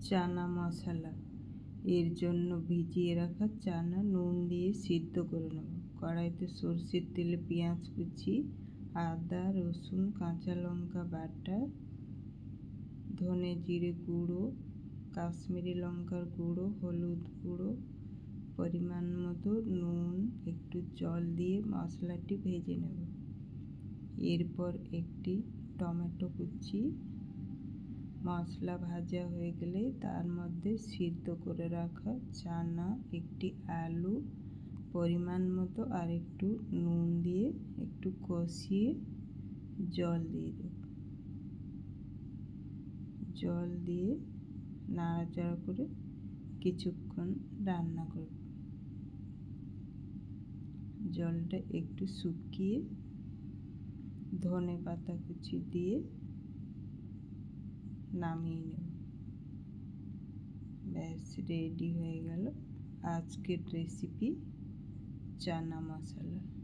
চানা মশলা। এর জন্য ভিজিয়ে রাখা চানা নুন দিয়ে সিদ্ধ করে নেব। কড়াইতে সরষের তেলে পেঁয়াজ কুচি, আদা রসুন কাঁচা লঙ্কা বাটা, ধনে জিরে গুঁড়ো, কাশ্মীরি লঙ্কার গুঁড়ো, হলুদ গুঁড়ো, পরিমাণ মতো নুন, একটু জল দিয়ে মশলাটি ভেজে নেব। এরপর একটি টমেটো কুচি, মশলা ভাজা হয়ে গেলে তার মধ্যে সিদ্ধ করে রাখা চানা, একটি আলু, পরিমাণ মতো আর একটু নুন দিয়ে একটু কষিয়ে জল দিয়ে দেব। জল দিয়ে নাড়াচাড়া করে কিছুক্ষণ রান্না করব। জলটা একটু শুকিয়ে ধনে পাতা কুচি দিয়ে নামিয়ে নেব। ব্যাস রেডি হয়ে গেল আজকের রেসিপি চানা মশলা।